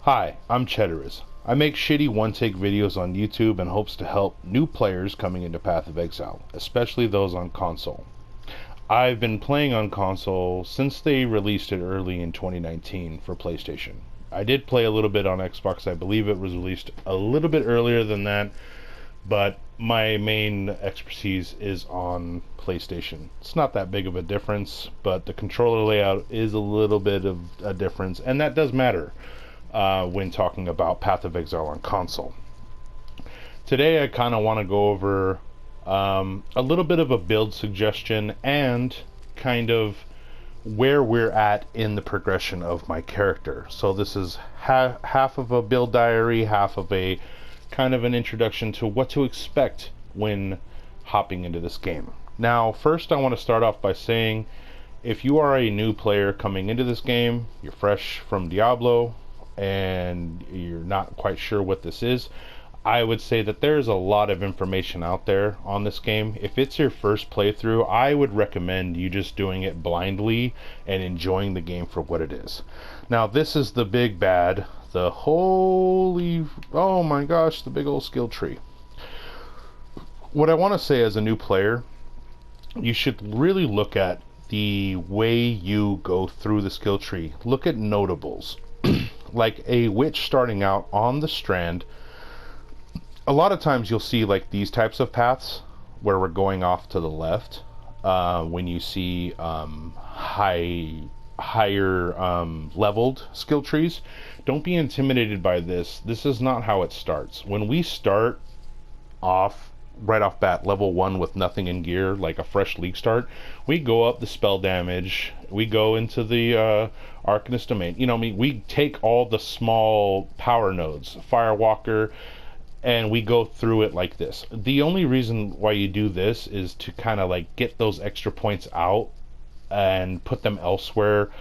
Hi, I'm Cheddarus. I make shitty one-take videos on YouTube in hopes to help new players coming into Path of Exile, especially those on console. I've been playing on console since they released it early in 2019 for PlayStation. I did play a little bit on Xbox. I believe it was released a little bit earlier than that, but my main expertise is on PlayStation. It's not that big of a difference, but the controller layout is a little bit of a difference, and that does matter when talking about Path of Exile on console. Today I kind of want to go over a little bit of a build suggestion and kind of where we're at in the progression of my character. So this is half of a build diary, half of a kind of an introduction to what to expect when hopping into this game. Now, first I want to start off by saying, if you are a new player coming into this game, you're fresh from Diablo, and you're not quite sure what this is, I would say that there's a lot of information out there on this game. If it's your first playthrough, I would recommend you just doing it blindly and enjoying the game for what it is. Now, this is the big bad, the holy, oh my gosh, the big old skill tree. What I want to say as a new player, you should really look at the way you go through the skill tree. Look at notables. Like a witch starting out on the strand, a lot of times you'll see like these types of paths where we're going off to the left. When you see higher leveled skill trees, don't be intimidated by this. This is not how it starts. When we start off right off bat level 1 with nothing in gear, like a fresh league start, we go up the spell damage, we go into the Arcanist domain, we take all the small power nodes, Firewalker, and we go through it like this. The only reason why you do this is to kind of like get those extra points out and put them elsewhere,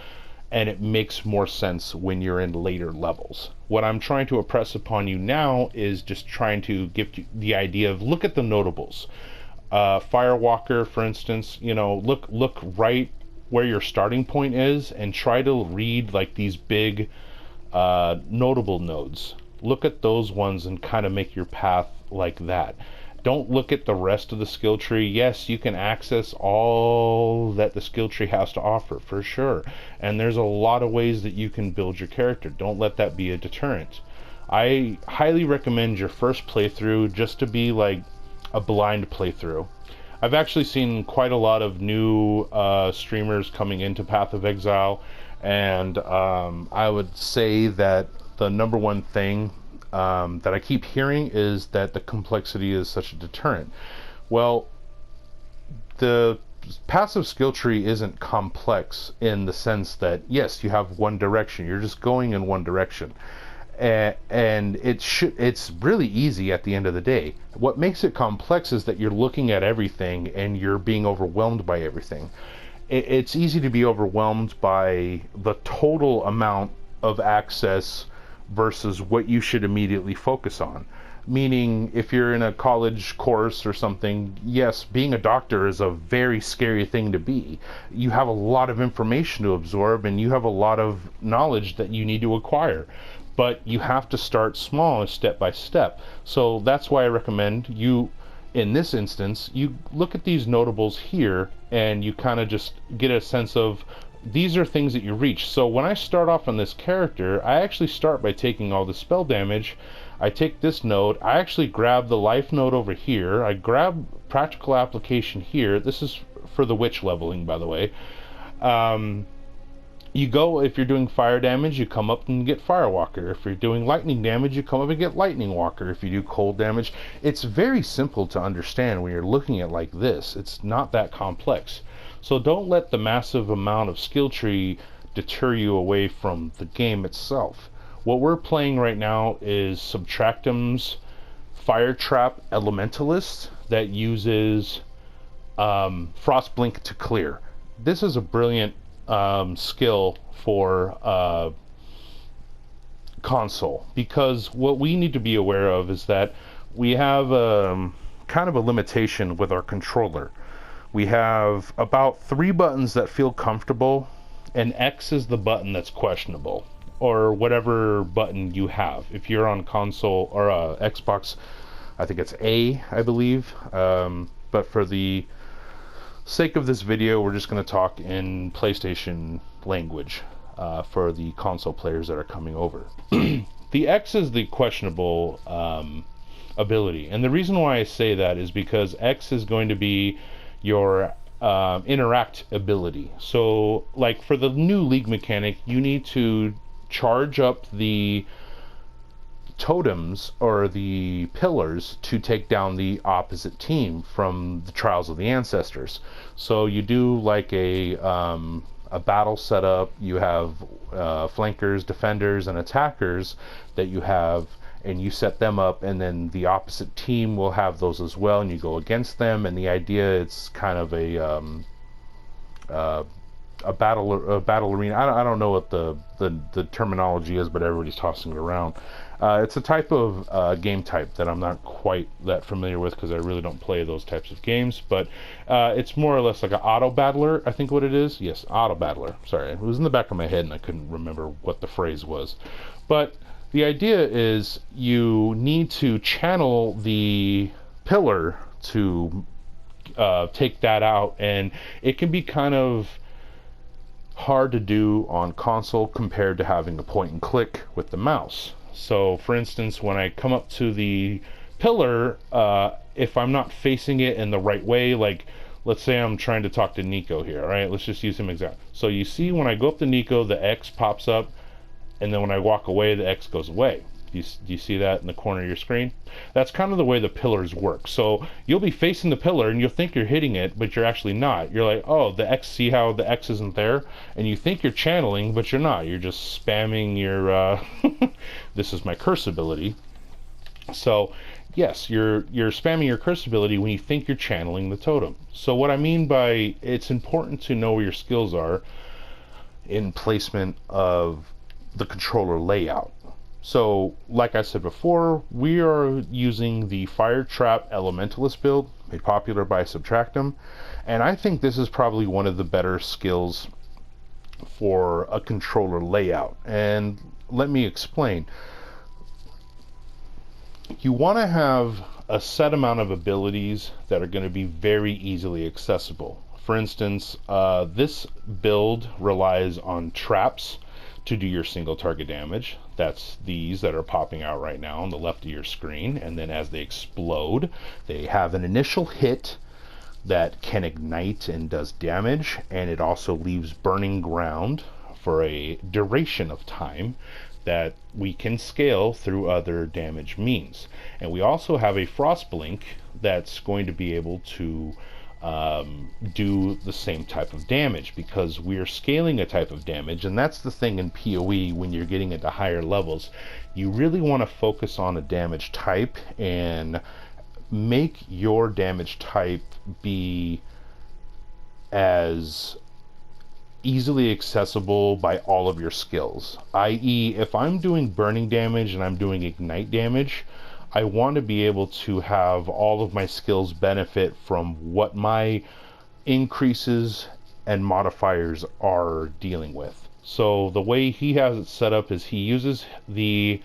and it makes more sense when you're in later levels. What I'm trying to impress upon you now is just trying to give you the idea of, look at the notables. Firewalker, for instance, look right where your starting point is and try to read like these big notable nodes. Look at those ones and kind of make your path like that. Don't look at the rest of the skill tree. Yes, you can access all that the skill tree has to offer, for sure. And there's a lot of ways that you can build your character. Don't let that be a deterrent. I highly recommend your first playthrough just to be like a blind playthrough. I've actually seen quite a lot of new streamers coming into Path of Exile, and I would say that the number one thing that I keep hearing is that the complexity is such a deterrent. Well, the passive skill tree isn't complex in the sense that, yes, you have one direction, you're just going in one direction, and it's really easy at the end of the day. What makes it complex is that you're looking at everything and you're being overwhelmed by everything. It's easy to be overwhelmed by the total amount of access versus what you should immediately focus on. Meaning, if you're in a college course or something, yes, being a doctor is a very scary thing to be. You have a lot of information to absorb and you have a lot of knowledge that you need to acquire. But you have to start small, step by step. So that's why I recommend you, in this instance, you look at these notables here and you kind of just get a sense of, these are things that you reach. So when I start off on this character, I actually start by taking all the spell damage. I take this node, I actually grab the life node over here, I grab practical application here. This is for the witch leveling, by the way. You go, if you're doing fire damage, you come up and get Firewalker. If you're doing lightning damage, you come up and get Lightning Walker. If you do cold damage, it's very simple to understand when you're looking at like this. It's not that complex. So don't let the massive amount of skill tree deter you away from the game itself. What we're playing right now is Subtractum's Fire Trap Elementalist that uses Frostblink to clear. This is a brilliant skill for console, because what we need to be aware of is that we have kind of a limitation with our controller. We have about 3 buttons that feel comfortable, and X is the button that's questionable. or whatever button you have. If you're on console or Xbox, I think it's A, I believe. But for the sake of this video, we're just going to talk in PlayStation language for the console players that are coming over. The X is the questionable ability, and the reason why I say that is because X is going to be your interact ability. So, like for the new League mechanic, you need to charge up the totems or the pillars to take down the opposite team from the Trials of the Ancestors. So you do like a battle setup. You have flankers, defenders, and attackers that you have, and you set them up, and then the opposite team will have those as well, and you go against them. And the idea, it's kind of a battle arena. I don't know what the terminology is, but everybody's tossing it around. It's a type of game type that I'm not quite that familiar with because I really don't play those types of games, but it's more or less like an auto battler, I think what it is. Yes, auto battler. Sorry, it was in the back of my head and I couldn't remember what the phrase was. But the idea is you need to channel the pillar to take that out, and it can be kind of hard to do on console compared to having a point and click with the mouse. So for instance, when I come up to the pillar, if I'm not facing it in the right way, like let's say I'm trying to talk to Nico here, all right? Let's just use him example. So you see when I go up to Nico, the X pops up, and then when I walk away, the X goes away. Do you see that in the corner of your screen? That's kind of the way the pillars work. So you'll be facing the pillar and you'll think you're hitting it, but you're actually not. You're like, oh, the X, see how the X isn't there? And you think you're channeling, but you're not. You're just spamming your, this is my curse ability. So yes, you're spamming your curse ability when you think you're channeling the totem. So what I mean by it's important to know where your skills are in placement of the controller layout. So, like I said before, we are using the Fire Trap Elementalist build, made popular by Subtractem, and I think this is probably one of the better skills for a controller layout. And let me explain. You want to have a set amount of abilities that are going to be very easily accessible. For instance, this build relies on traps to do your single target damage. That's these that are popping out right now on the left of your screen, and then as they explode, they have an initial hit that can ignite and does damage, and it also leaves burning ground for a duration of time that we can scale through other damage means. And we also have a frost blink that's going to be able to do the same type of damage, because we are scaling a type of damage. And that's the thing in PoE, when you're getting into higher levels, you really want to focus on a damage type and make your damage type be as easily accessible by all of your skills. I.e., if I'm doing burning damage and I'm doing ignite damage, I want to be able to have all of my skills benefit from what my increases and modifiers are dealing with. So the way he has it set up is he uses the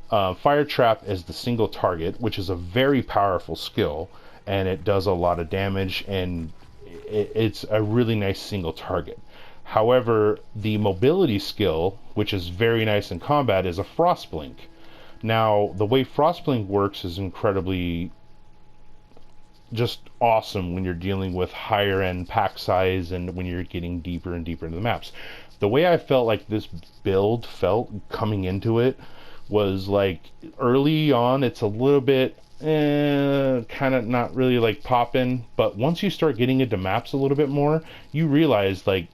Fire Trap as the single target, which is a very powerful skill, and it does a lot of damage, and it's a really nice single target. However, the mobility skill, which is very nice in combat, is a Frost Blink. Now, the way Frostblink works is incredibly just awesome when you're dealing with higher end pack size and when you're getting deeper and deeper into the maps. The way I felt like this build felt coming into it was like early on, it's a little bit kind of not really like popping, but once you start getting into maps a little bit more, you realize like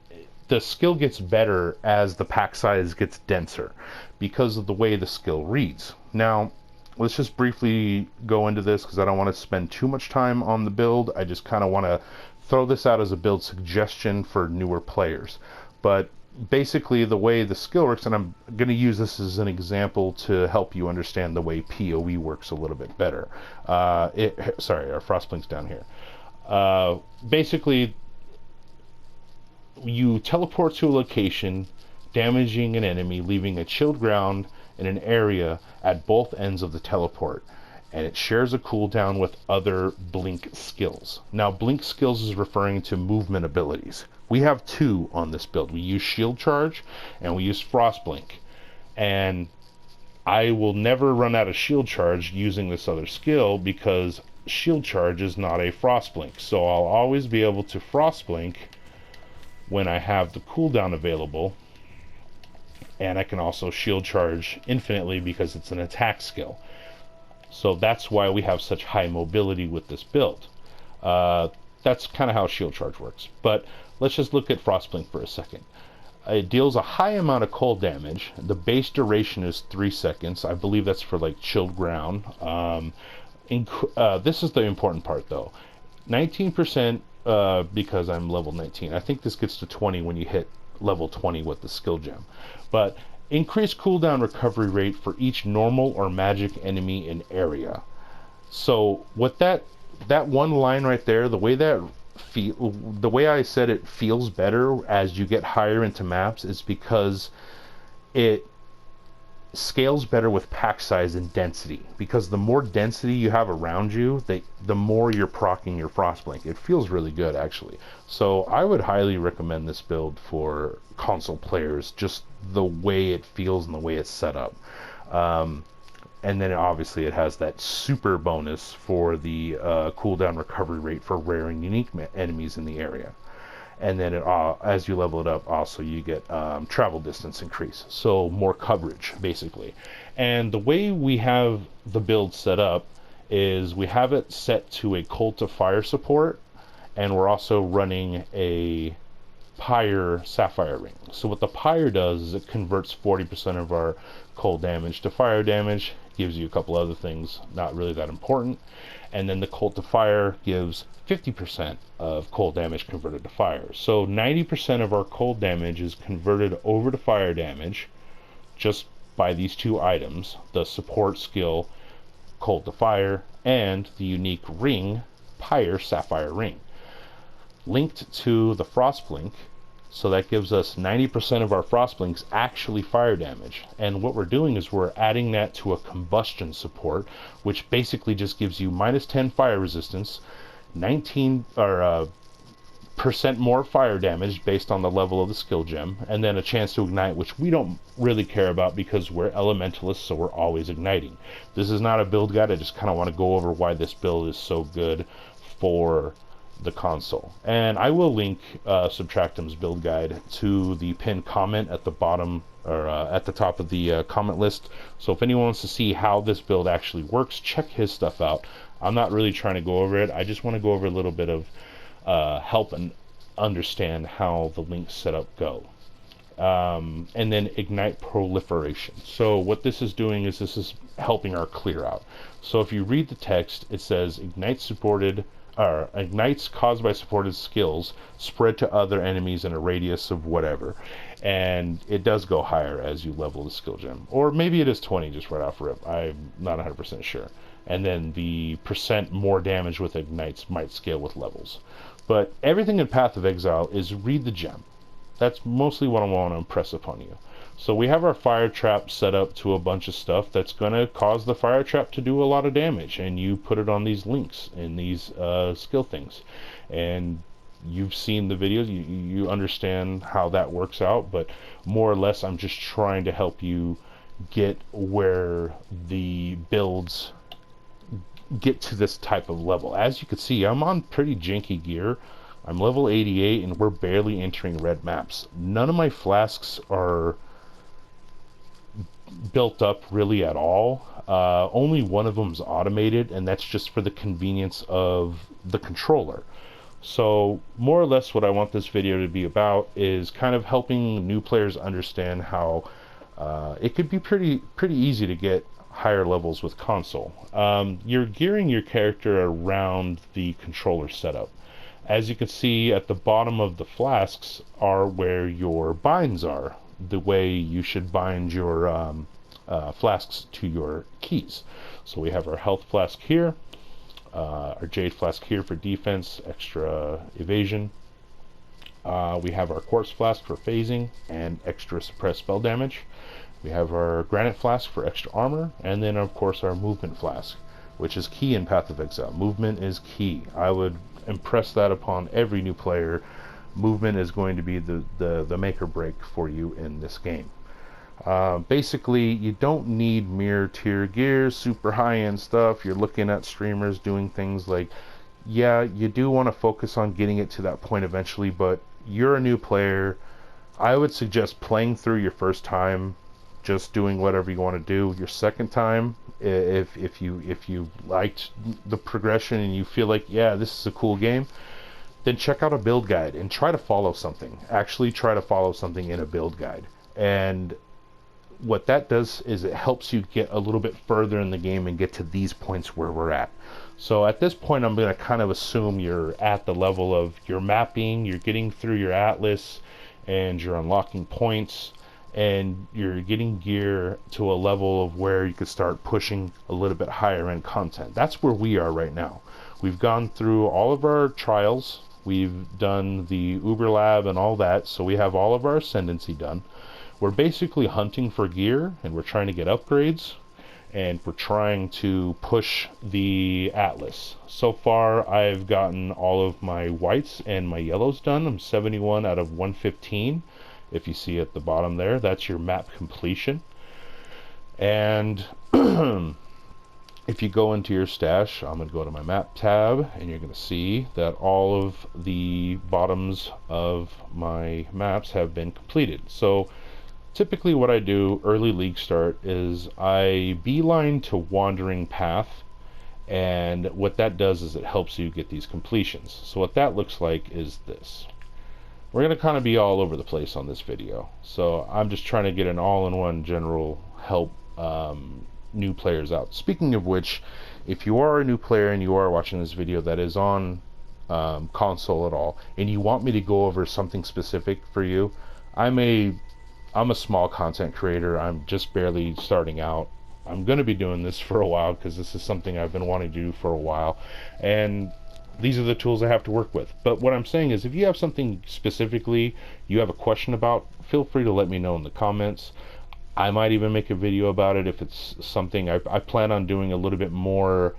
the skill gets better as the pack size gets denser because of the way the skill reads. Now, let's just briefly go into this because I don't want to spend too much time on the build. I just kind of want to throw this out as a build suggestion for newer players. But basically the way the skill works, and I'm going to use this as an example to help you understand the way PoE works a little bit better. Sorry, our Frostblink's down here. Basically, you teleport to a location damaging an enemy, leaving a chilled ground in an area at both ends of the teleport. And it shares a cooldown with other blink skills. Now, blink skills is referring to movement abilities. We have two on this build. We use Shield Charge and we use Frost Blink. And I will never run out of Shield Charge using this other skill because Shield Charge is not a Frost Blink. So I'll always be able to Frost Blink when I have the cooldown available. And I can also Shield Charge infinitely because it's an attack skill. So that's why we have such high mobility with this build. That's kind of how Shield Charge works. But let's just look at Frostblink for a second. It deals a high amount of cold damage. The base duration is 3 seconds. I believe that's for like chilled ground. This is the important part though. 19% because I'm level 19. I think this gets to 20 when you hit level 20 with the skill gem. But increased cooldown recovery rate for each normal or magic enemy in area. So with that one line right there, the way I said it feels better as you get higher into maps is because it scales better with pack size and density. Because the more density you have around you, the more you're proccing your Frostblink. It feels really good actually. So I would highly recommend this build for console players, just the way it feels and the way it's set up. And then obviously it has that super bonus for the cooldown recovery rate for rare and unique enemies in the area. And then as you level it up, also you get travel distance increase, so more coverage basically. And the way we have the build set up is we have it set to a Cult of Fire support, and we're also running a Pyre Sapphire Ring. So what the Pyre does is it converts 40% of our cold damage to fire damage, gives you a couple other things not really that important, and then the Cult of Fire gives 50% of cold damage converted to fire. So 90% of our cold damage is converted over to fire damage just by these two items, the support skill Cult of Fire and the unique ring Pyre Sapphire Ring, linked to the Frostblink. So that gives us 90% of our Frostblinks actually fire damage. And what we're doing is we're adding that to a combustion support, which basically just gives you -10 fire resistance, 19 or percent more fire damage based on the level of the skill gem, and then a chance to ignite, which we don't really care about because we're elementalists, so we're always igniting. This is not a build guide. I just kind of want to go over why this build is so good for the console. And I will link Subtractem's build guide to the pinned comment at the bottom or at the top of the comment list. So if anyone wants to see how this build actually works, check his stuff out. I'm not really trying to go over it. I just want to go over a little bit of help and understand how the links setup go. And then ignite proliferation. So what this is doing is this is helping our clear out. So if you read the text, it says ignites caused by supported skills spread to other enemies in a radius of whatever. And it does go higher as you level the skill gem. Or maybe it is 20 just right off rip. I'm not 100% sure. And then the percent more damage with ignites might scale with levels. But everything in Path of Exile is read the gem. That's mostly what I want to impress upon you. So we have our fire trap set up to a bunch of stuff that's going to cause the fire trap to do a lot of damage, and you put it on these links in these skill things, and you've seen the videos, you understand how that works out. But more or less I'm just trying to help you get where the builds get to this type of level. As you can see, I'm on pretty janky gear. I'm level 88 and we're barely entering red maps. None of my flasks are built up really at all. Only one of them's automated, and that's just for the convenience of the controller. So more or less what I want this video to be about is kind of helping new players understand how it could be pretty easy to get higher levels with console. You're gearing your character around the controller setup. As you can see at the bottom of the flasks are where your binds are, the way you should bind your flasks to your keys. So we have our health flask here, our jade flask here for defense, extra evasion, We have our Quartz Flask for phasing and extra suppressed spell damage. We have our Granite Flask for extra armor, and then of course our Movement Flask, which is key in Path of Exile. Movement is key. I would impress that upon every new player. Movement is going to be the make or break for you in this game. Basically, you don't need mirror tier gear, super high-end stuff. You're looking at streamers doing things like, yeah, you do want to focus on getting it to that point eventually, but you're a new player. I would suggest playing through your first time, just doing whatever you want to do. Your second time, if you liked the progression and you feel like, yeah, this is a cool game, then check out a build guide and try to follow something. Actually try to follow something in a build guide. And what that does is it helps you get a little bit further in the game and get to these points where we're at. So at this point, I'm going to kind of assume you're at the level of your mapping, you're getting through your atlas, and you're unlocking points, and you're getting gear to a level of where you could start pushing a little bit higher end content. That's where we are right now. We've gone through all of our trials, we've done the Uber Lab and all that, so we have all of our ascendancy done. We're basically hunting for gear, and we're trying to get upgrades, and we're trying to push the atlas. So far, I've gotten all of my whites and my yellows done. I'm 71 out of 115. If you see at the bottom there, that's your map completion. And if you go into your stash, I'm going to go to my map tab, and you're going to see that all of the bottoms of my maps have been completed. So typically what I do early league start is I beeline to Wandering Path, and what that does is it helps you get these completions. So what that looks like is this. We're going to kind of be all over the place on this video, so I'm just trying to get an all-in-one general help new players out. Speaking of which, if you are a new player and you are watching this video that is on console at all, and you want me to go over something specific for you, I'm a small content creator. I'm just barely starting out. I'm going to be doing this for a while because this is something I've been wanting to do for a while, and these are the tools I have to work with. But what I'm saying is, if you have something specifically you have a question about, feel free to let me know in the comments. I might even make a video about it if it's something I plan on doing a little bit more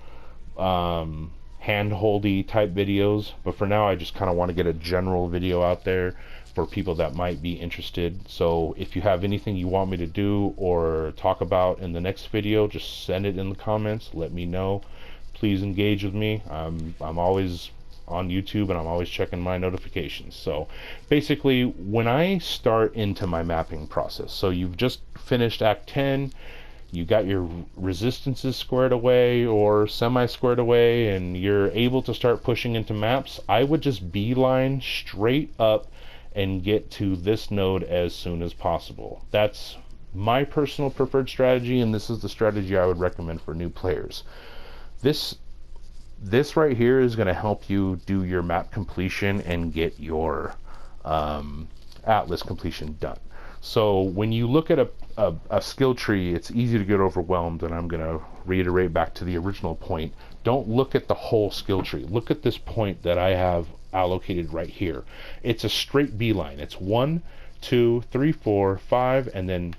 hand-holdy type videos, but for now I just kind of want to get a general video out there for people that might be interested. So if you have anything you want me to do or talk about in the next video, just send it in the comments. Let me know. Please engage with me. I'm always on YouTube, and I'm always checking my notifications. So basically, when I start into my mapping process, so you've just finished Act 10, you got your resistances squared away or semi-squared away, and you're able to start pushing into maps, I would just beeline straight up and get to this node as soon as possible. That's my personal preferred strategy, and this is the strategy I would recommend for new players. This right here is going to help you do your map completion and get your atlas completion done. So when you look at a skill tree, it's easy to get overwhelmed, and I'm going to reiterate back to the original point. Don't look at the whole skill tree. Look at this point that I have allocated right here. It's a straight beeline. It's 1, 2, 3, 4, 5, and then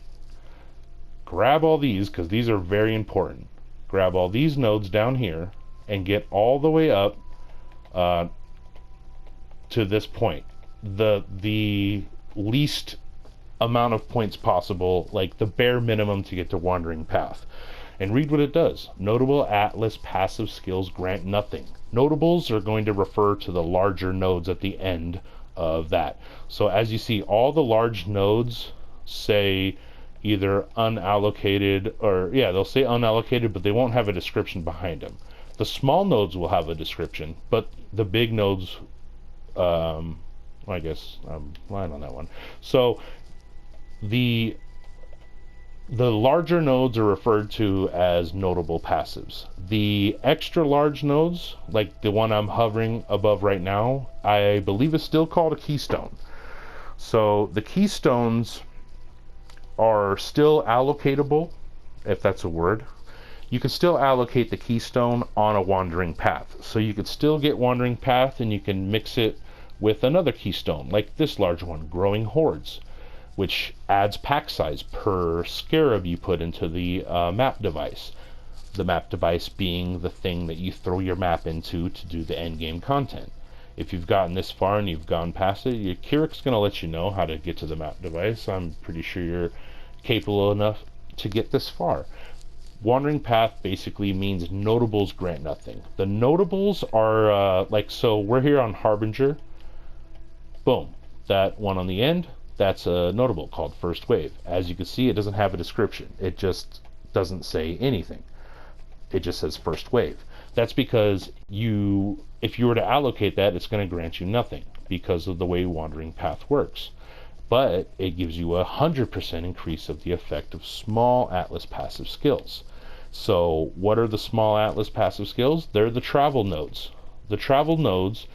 grab all these, because these are very important. Grab all these nodes down here and get all the way up to this point. The least amount of points possible, like the bare minimum to get to Wandering Path. And read what it does. Notable Atlas passive skills grant nothing. Notables are going to refer to the larger nodes at the end of that. So as you see, all the large nodes say either unallocated, or yeah, they'll say unallocated, but they won't have a description behind them. The small nodes will have a description, but the big nodes, I guess I'm lying on that one. So the larger nodes are referred to as notable passives. The extra large nodes, like the one I'm hovering above right now, I believe is still called a keystone. So the keystones are still allocatable, if that's a word. You can still allocate the keystone on a Wandering Path. So you could still get Wandering Path, and you can mix it with another keystone, like this large one, Growing Hordes, which adds pack size per scarab you put into the map device. The map device being the thing that you throw your map into to do the end game content. If you've gotten this far and you've gone past it, your Kirik's going to let you know how to get to the map device. I'm pretty sure you're capable enough to get this far. Wandering Path basically means notables grant nothing. The notables are so we're here on Harbinger. Boom. That one on the end, that's a notable called First Wave. As you can see, it doesn't have a description. It just doesn't say anything. It just says First Wave. That's because if you were to allocate that, it's going to grant you nothing because of the way Wandering Path works. But it gives you 100% increase of the effect of small Atlas passive skills. So what are the small Atlas passive skills? They're the travel nodes. The travel nodes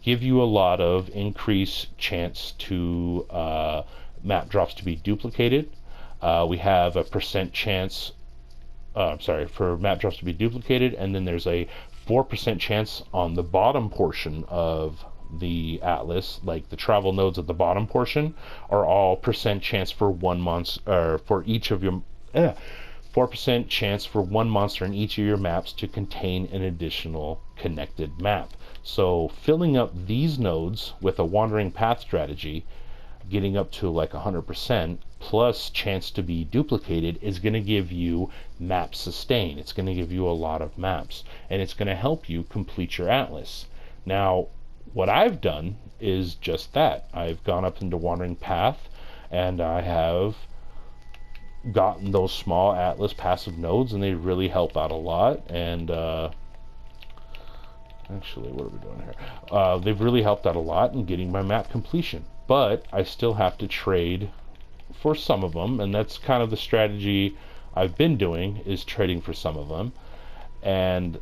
give you a lot of increased chance to map drops to be duplicated. We have a percent chance for map drops to be duplicated, and then there's a 4% chance on the bottom portion of the Atlas, like the travel nodes at the bottom portion are all percent chance for one monster, for each of your 4% chance for one monster in each of your maps to contain an additional connected map. So filling up these nodes with a Wandering Path strategy, getting up to like 100% plus chance to be duplicated, is going to give you map sustain. It's going to give you a lot of maps, and it's going to help you complete your Atlas. Now, what I've done is just that. I've gone up into Wandering Path, and I have gotten those small Atlas passive nodes, and they really help out a lot. And actually, what are we doing here? They've really helped out a lot in getting my map completion. But I still have to trade for some of them, and that's kind of the strategy I've been doing, is trading for some of them. And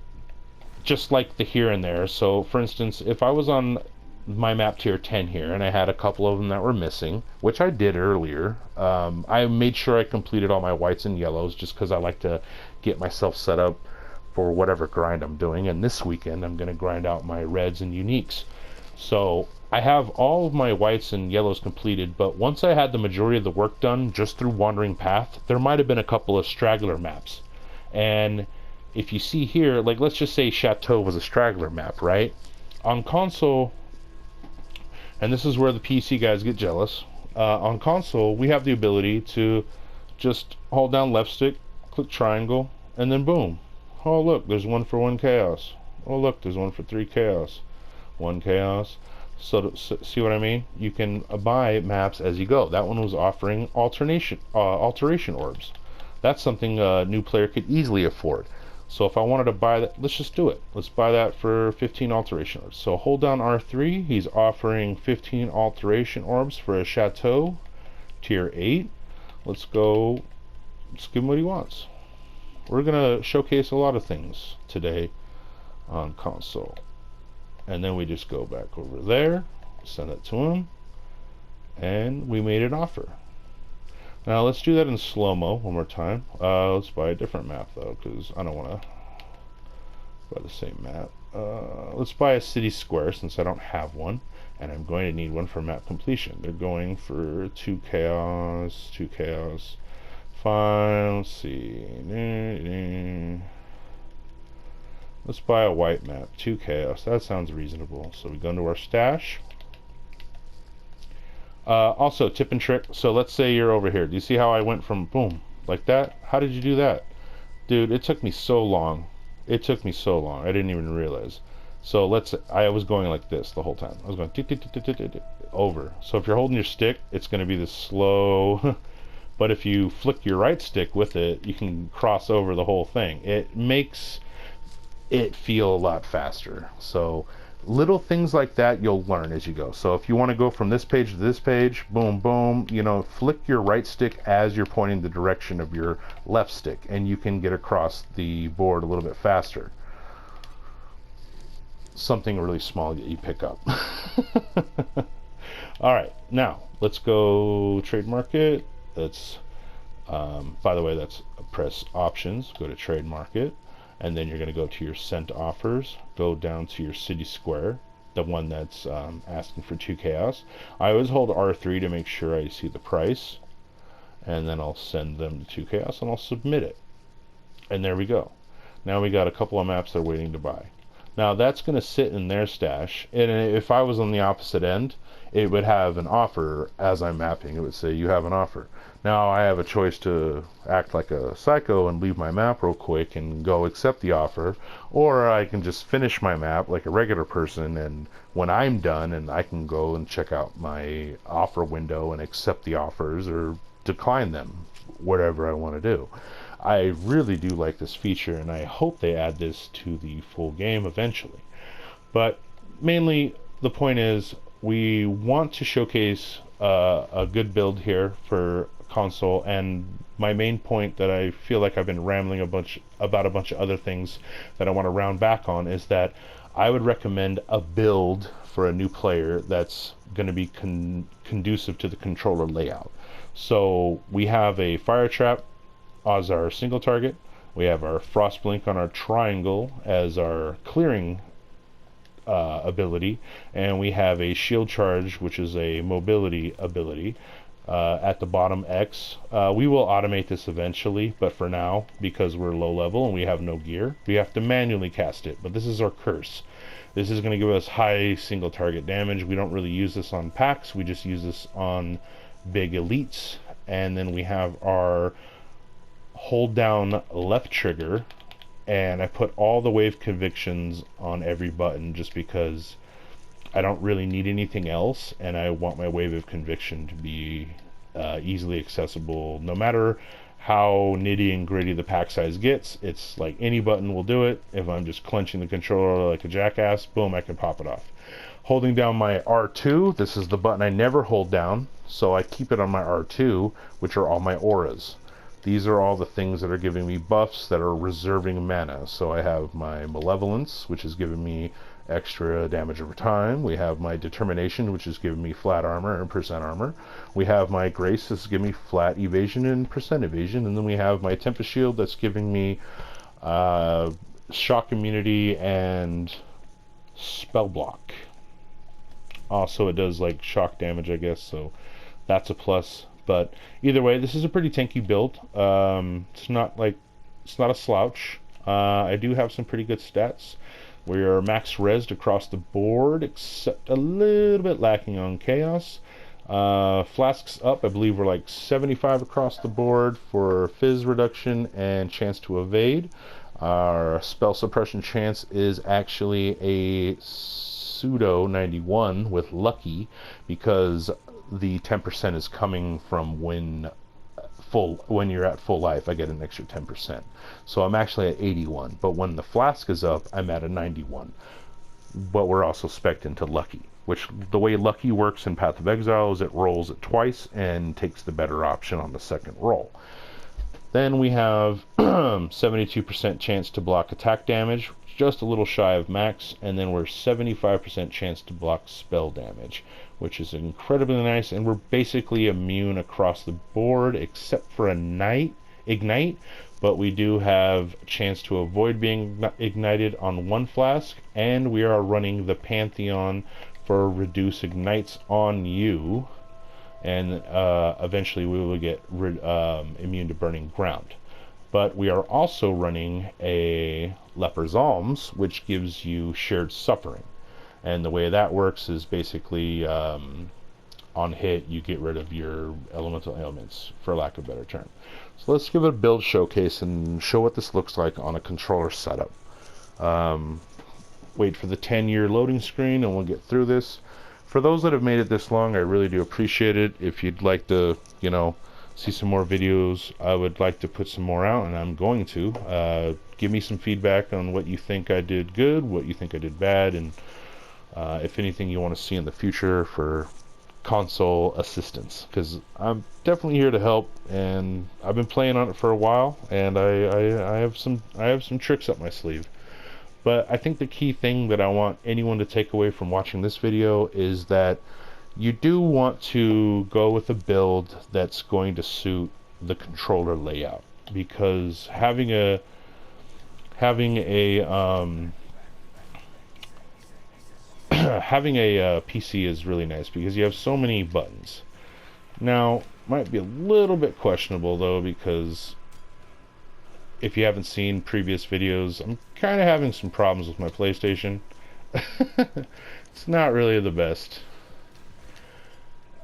just like the here and there. So for instance, if I was on my map tier 10 here and I had a couple of them that were missing, which I did earlier, I made sure I completed all my whites and yellows just because I like to get myself set up for whatever grind I'm doing. And this weekend I'm going to grind out my reds and uniques. So I have all of my whites and yellows completed, but once I had the majority of the work done just through Wandering Path, there might have been a couple of straggler maps. And if you see here, like let's just say Chateau was a straggler map, right? On console, and this is where the PC guys get jealous, on console we have the ability to just hold down left stick, click triangle, and then boom. Oh look, there's one for 1 chaos. Oh look, there's one for 3 chaos. 1 chaos. So see what I mean? You can buy maps as you go. That one was offering alteration orbs. That's something a new player could easily afford. So if I wanted to buy that, let's just do it. Let's buy that for 15 alteration orbs. So hold down R3. He's offering 15 alteration orbs for a Chateau tier 8. Let's go. Let's give him what he wants. We're gonna showcase a lot of things today on console. And then we just go back over there, send it to him, and we made an offer. Now let's do that in slow-mo one more time. Let's buy a different map though, because I don't want to buy the same map. Let's buy a city square since I don't have one, and I'm going to need one for map completion. They're going for 2 chaos, 2 chaos. Fine, let's see. Let's buy a white map, 2 chaos. That sounds reasonable. So we go into our stash. Also, tip and trick. So let's say you're over here. Do you see how I went from boom, like that? How did you do that? Dude, it took me so long. It took me so long. I didn't even realize. So I was going like this the whole time. I was going over. So if you're holding your stick, it's going to be this slow. But if you flick your right stick with it, you can cross over the whole thing. It makes it feel a lot faster. So little things like that you'll learn as you go. So if you want to go from this page to this page, boom, boom, you know, flick your right stick as you're pointing the direction of your left stick, and you can get across the board a little bit faster. Something really small that you pick up. All right, now let's go trade market. That's by the way, that's press options, go to trade market, and then you're going to go to your sent offers, go down to your city square, the one that's asking for 2 chaos. I always hold R3 to make sure I see the price, and then I'll send them to 2 chaos and I'll submit it. And there we go. Now we got a couple of maps they're waiting to buy. Now that's going to sit in their stash, and if I was on the opposite end, it would have an offer as I'm mapping. It would say you have an offer. Now I have a choice to act like a psycho and leave my map real quick and go accept the offer, or I can just finish my map like a regular person, and when I'm done, and I can go and check out my offer window and accept the offers or decline them, whatever I want to do. I really do like this feature, and I hope they add this to the full game eventually. But mainly, the point is, we want to showcase a good build here for console, and my main point that I feel like I've been rambling about a bunch of other things that I want to round back on is that I would recommend a build for a new player that's going to be conducive to the controller layout. So we have a fire trap as our single target. We have our frost blink on our triangle as our clearing ability, and we have a shield charge, which is a mobility ability at the bottom X. We will automate this eventually, but for now, because we're low level and we have no gear, we have to manually cast it. But this is our curse. This is going to give us high single target damage. We don't really use this on packs, we just use this on big elites. And then we have our hold down left trigger, and I put all the wave convictions on every button just because I don't really need anything else, and I want my wave of conviction to be easily accessible. No matter how nitty and gritty the pack size gets, it's like any button will do it. If I'm just clenching the controller like a jackass, boom, I can pop it off. Holding down my R2, this is the button I never hold down, so I keep it on my R2, which are all my auras. These are all the things that are giving me buffs that are reserving mana. So I have my Malevolence, which is giving me extra damage over time. We have my Determination, which is giving me flat armor and percent armor. We have my Grace, that's giving me flat evasion and percent evasion. And then we have my Tempest Shield, that's giving me shock immunity and spell block. Also, it does like shock damage, I guess, so that's a plus. But either way, this is a pretty tanky build. It's not a slouch. I do have some pretty good stats. We are max resed across the board, except a little bit lacking on chaos. Flasks up, I believe we're like 75 across the board for fizz reduction and chance to evade. Our spell suppression chance is actually a pseudo 91 with lucky, because the 10% is coming from when you're at full life. I get an extra 10%, so I'm actually at 81, but when the flask is up, I'm at a 91. But we're also spec'd into lucky, which the way lucky works in Path of Exile is it rolls it twice and takes the better option on the second roll. Then we have 72% chance to block attack damage, just a little shy of max, and then we're 75% chance to block spell damage, which is incredibly nice, and we're basically immune across the board except for ignite, but we do have a chance to avoid being ignited on one flask, and we are running the Pantheon for reduce ignites on you, and eventually we will get immune to burning ground. But we are also running a Leper's Alms, which gives you shared suffering. And the way that works is basically on hit, you get rid of your elemental ailments, for lack of a better term. So let's give it a build showcase and show what this looks like on a controller setup. Wait for the 10-year loading screen and we'll get through this. For those that have made it this long, I really do appreciate it. If you'd like to, see some more videos, I would like to put some more out, and I'm going to. Give me some feedback on what you think I did good, what you think I did bad, and if anything you want to see in the future for console assistance, because I'm definitely here to help, and I've been playing on it for a while, and I have some tricks up my sleeve. But I think the key thing that I want anyone to take away from watching this video is that you do want to go with a build that's going to suit the controller layout, because having a having a PC is really nice because you have so many buttons. Now, might be a little bit questionable though, because if you haven't seen previous videos, I'm kind of having some problems with my PlayStation. It's not really the best.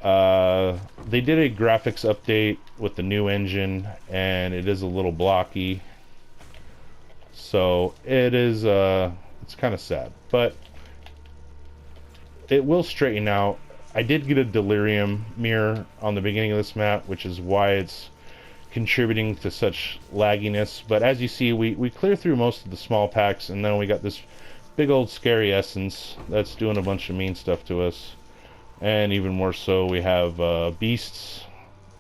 They did a graphics update with the new engine, and it is a little blocky. So it is, it's kind of sad, but it will straighten out. I did get a delirium mirror on the beginning of this map, which is why it's contributing to such lagginess. But as you see, we clear through most of the small packs, and then we got this big old scary essence that's doing a bunch of mean stuff to us. And even more so, we have beasts,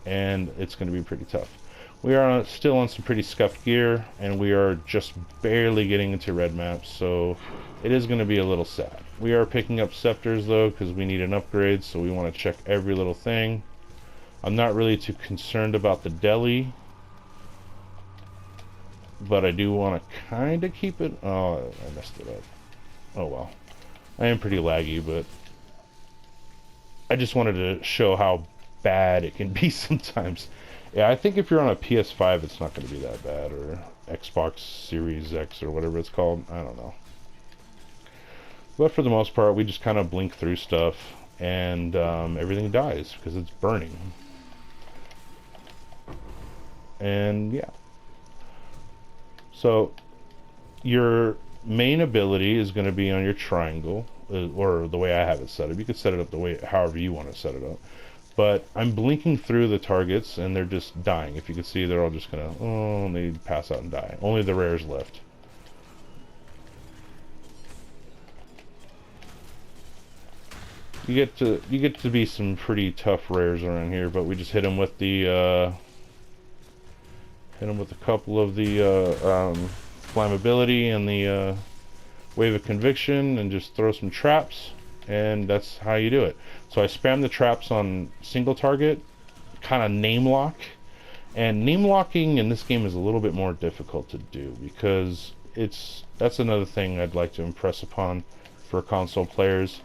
and it's going to be pretty tough. We are still on some pretty scuffed gear, and we are just barely getting into red maps, so it is going to be a little sad. We are picking up scepters though, because we need an upgrade, so we want to check every little thing. I'm not really too concerned about the deli, but I do want to kind of keep it. Oh, I messed it up. Oh well. I am pretty laggy, but I just wanted to show how bad it can be sometimes. Yeah, I think if you're on a PS5, it's not going to be that bad, or Xbox Series X or whatever it's called. I don't know. But for the most part, we just kind of blink through stuff, and everything dies because it's burning. And yeah. So your main ability is going to be on your triangle, or the way I have it set up. You could set it up the way however you want to set it up. But I'm blinking through the targets, and they're just dying. If you can see, they're all just gonna, oh, they pass out and die. Only the rares left. You get to be some pretty tough rares around here, but we just hit them with the hit them with a couple of the flammability and the wave of conviction, and just throw some traps, and that's how you do it. So I spam the traps on single target, kind of name lock, and name locking in this game is a little bit more difficult to do, because that's another thing I'd like to impress upon for console players.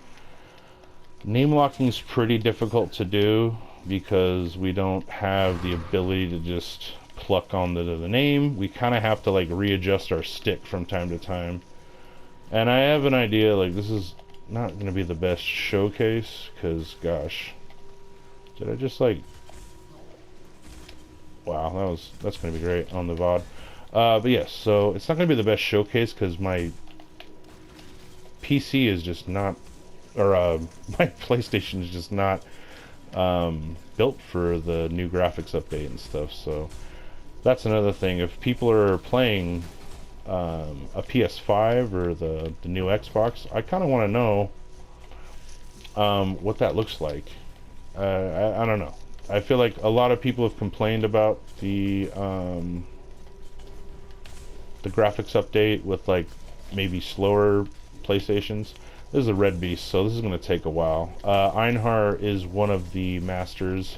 Name locking is pretty difficult to do because we don't have the ability to just pluck on the name. We kind of have to like readjust our stick from time to time. And I have an idea, like, this is not going to be the best showcase, because gosh, did I just like, wow, that's going to be great on the VOD. But yes, so it's not going to be the best showcase because my PC is just not, or my PlayStation is just not built for the new graphics update and stuff. So that's another thing. If people are playing a PS5 or the new Xbox, I kind of want to know what that looks like. I don't know. I feel like a lot of people have complained about the graphics update with like maybe slower PlayStations. This is a red beast, so this is going to take a while. Einhar is one of the masters,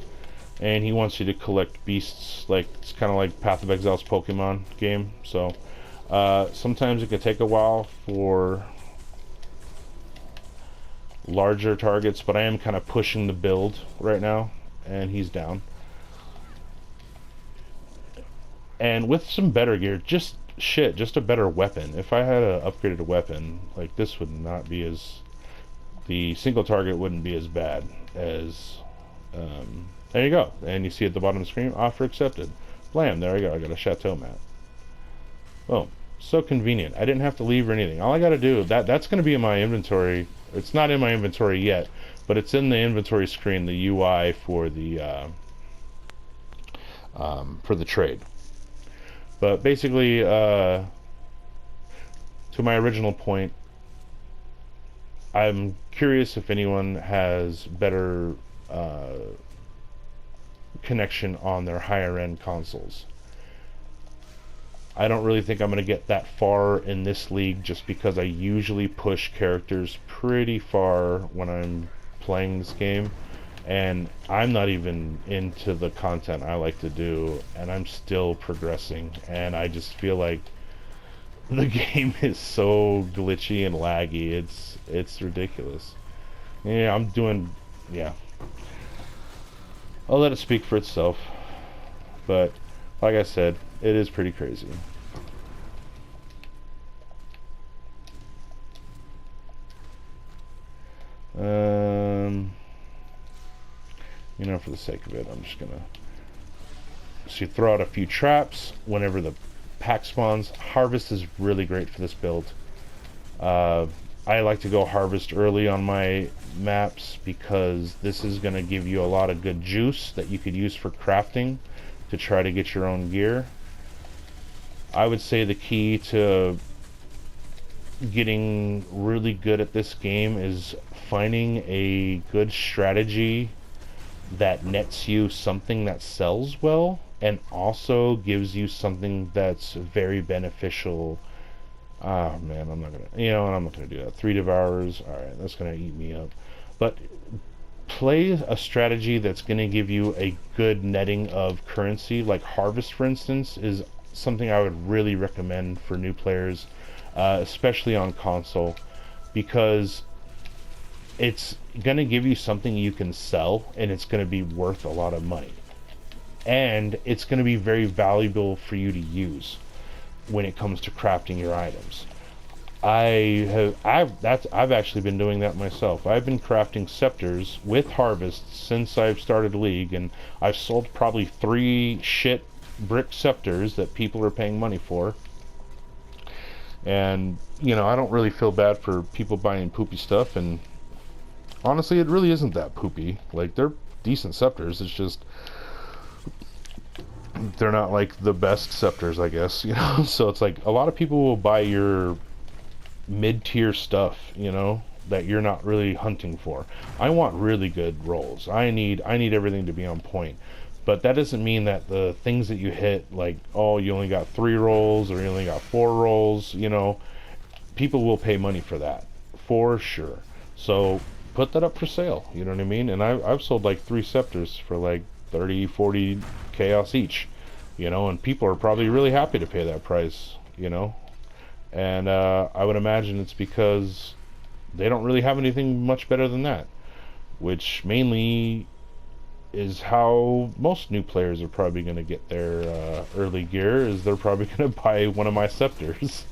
and he wants you to collect beasts. Like, it's kind of like Path of Exile's Pokemon game. So sometimes it can take a while for larger targets, but I am kind of pushing the build right now, and he's down. And with some better gear, just a better weapon. If I had an upgraded weapon, like, this would not be as, the single target wouldn't be as bad as, there you go. And you see at the bottom of the screen, offer accepted. Blam, there I go. I got a chateau mat. Boom. So convenient. I didn't have to leave or anything. All I got to do, that's going to be in my inventory. It's not in my inventory yet, but it's in the inventory screen, the UI for the trade. But basically, to my original point, I'm curious if anyone has better connection on their higher end consoles. I don't really think I'm going to get that far in this league, just because I usually push characters pretty far when I'm playing this game, and I'm not even into the content I like to do, and I'm still progressing, and I just feel like The game is so glitchy and laggy. It's ridiculous. Yeah, I'm doing. Yeah, I'll let it speak for itself. But like I said, it is pretty crazy. Um, for the sake of it, I'm just gonna throw out a few traps whenever the pack spawns. Harvest is really great for this build. Uh, I like to go harvest early on my maps because this is going to give you a lot of good juice that you could use for crafting to try to get your own gear. I would say the key to getting really good at this game is finding a good strategy that nets you something that sells well and also gives you something that's very beneficial. Oh man, I'm not gonna, I'm not gonna do that. 3 devourers, all right, that's gonna eat me up. But play a strategy that's gonna give you a good netting of currency, like harvest, for instance, is something I would really recommend for new players, especially on console, because it's gonna give you something you can sell, and it's gonna be worth a lot of money, and it's gonna be very valuable for you to use when it comes to crafting your items. I've actually been doing that myself. I've been crafting scepters with harvest since I've started League, and I've sold probably 3 shit brick scepters that people are paying money for. And I don't really feel bad for people buying poopy stuff, and honestly it really isn't that poopy. Like, they're decent scepters, it's just they're not like the best scepters, I guess. So it's like a lot of people will buy your mid-tier stuff, that you're not really hunting for. I want really good rolls. I need everything to be on point. But that doesn't mean that the things that you hit, like, oh, you only got 3 rolls or you only got 4 rolls, people will pay money for that, for sure. So put that up for sale, you know what I mean? And I've sold like 3 scepters for like 30, 40 chaos each, and people are probably really happy to pay that price, and I would imagine it's because they don't really have anything much better than that, which mainly is how most new players are probably going to get their early gear, is they're probably going to buy one of my scepters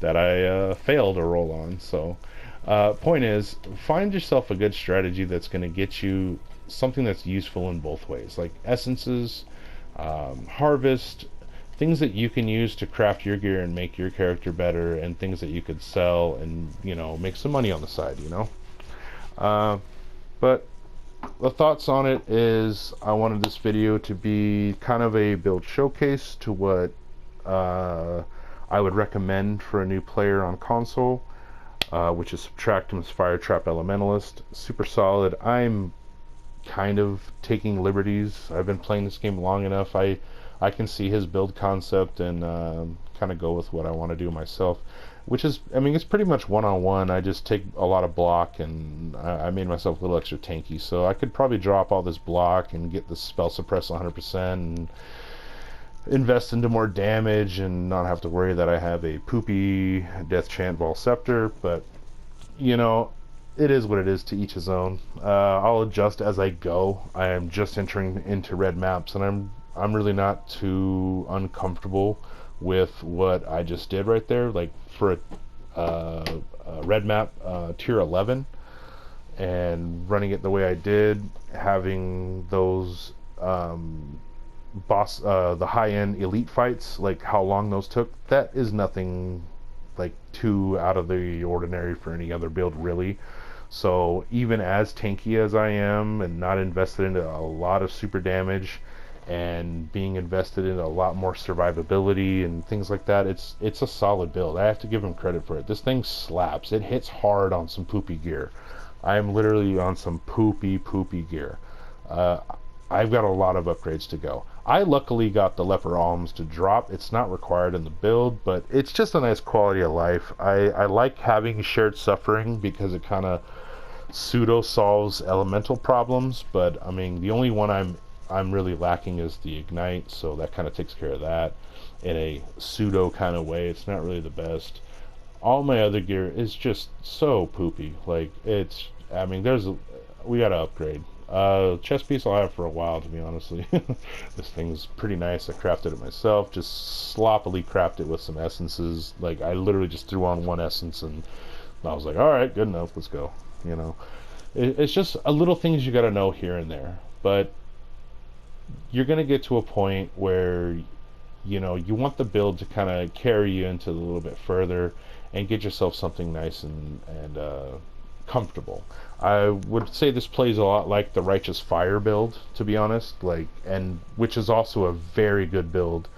that I failed to roll on. So point is, find yourself a good strategy that's going to get you something that's useful in both ways, like essences, harvest, things that you can use to craft your gear and make your character better, and things that you could sell and make some money on the side. But the thoughts on it is, I wanted this video to be kind of a build showcase to what I would recommend for a new player on console, which is Subtractum's Fire Trap Elementalist. Super solid. I'm kind of taking liberties. I've been playing this game long enough. I can see his build concept and kind of go with what I want to do myself, which is, it's pretty much one-on-one. I just take a lot of block, and I made myself a little extra tanky, so I could probably drop all this block and get the spell suppress 100% and invest into more damage and not have to worry that I have a poopy Death Chant Ball Scepter. But it is what it is, to each his own. I'll adjust as I go. I am just entering into red maps, and I'm really not too uncomfortable with what I just did right there. Like, for a red map, tier 11, and running it the way I did, having those the high-end elite fights, like how long those took, that is nothing like too out of the ordinary for any other build, really. So even as tanky as I am and not invested into a lot of super damage and being invested in a lot more survivability and things like that, it's a solid build. I have to give him credit for it. This thing slaps. It hits hard on some poopy gear. I am literally on some poopy gear. I've got a lot of upgrades to go. I luckily got the Leper Alms to drop. It's not required in the build, but it's just a nice quality of life. I like having shared suffering because it kind of pseudo solves elemental problems, but the only one I'm really lacking is the ignite, so that kind of takes care of that. in a pseudo kind of way. It's not really the best. All my other gear is just so poopy. Like, it's, I mean, we gotta upgrade. Chest piece I'll have for a while, to be honestly. This thing's pretty nice. I crafted it myself. Just sloppily crafted it with some essences. Like, I literally just threw on one essence and I was like, all right, good enough. Let's go. You know, it's just a little things you gotta know here and there. But you're gonna get to a point where you want the build to kind of carry you into a little bit further and get yourself something nice and comfortable. I would say this plays a lot like the Righteous Fire build, to be honest, like, and which is also a very good build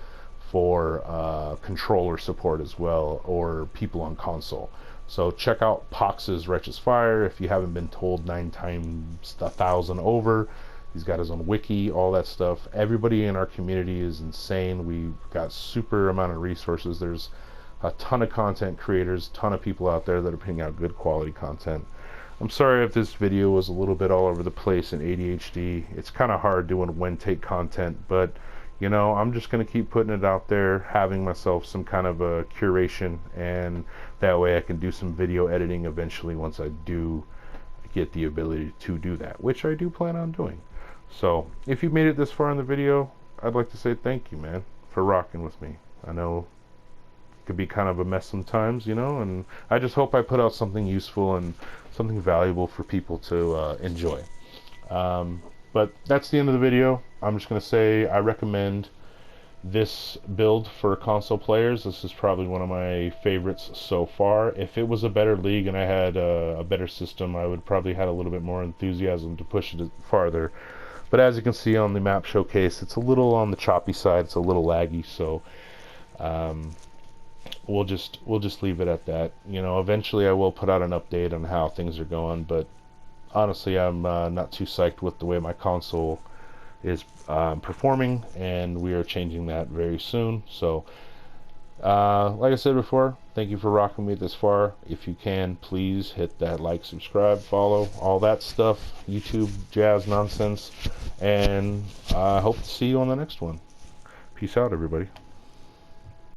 for controller support as well, or people on console. So check out Pox's Righteous Fire if you haven't been told 9 times 1,000 over. He's got his own wiki, all that stuff. Everybody in our community is insane. We've got super amount of resources. There's a ton of content creators, ton of people out there that are putting out good quality content. I'm sorry if this video was a little bit all over the place in ADHD. It's kind of hard doing one-take content, but I'm just going to keep putting it out there, having myself some kind of a curation, and that way I can do some video editing eventually once I do get the ability to do that, which I do plan on doing. So if you made it this far in the video, I'd like to say thank you, man, for rocking with me. I know it could be kind of a mess sometimes, and I just hope I put out something useful and something valuable for people to enjoy. But that's the end of the video. I'm just going to say I recommend this build for console players. This is probably one of my favorites so far. If it was a better league and I had a better system, I would probably had a little bit more enthusiasm to push it farther. But as you can see on the map showcase, it's a little on the choppy side. It's a little laggy, so we'll just leave it at that. Eventually I will put out an update on how things are going, but honestly, I'm not too psyched with the way my console is performing, and we are changing that very soon. So like I said before, thank you for rocking me this far. If you can, please hit that like, subscribe, follow, all that stuff, YouTube jazz nonsense, and I hope to see you on the next one. Peace out, everybody.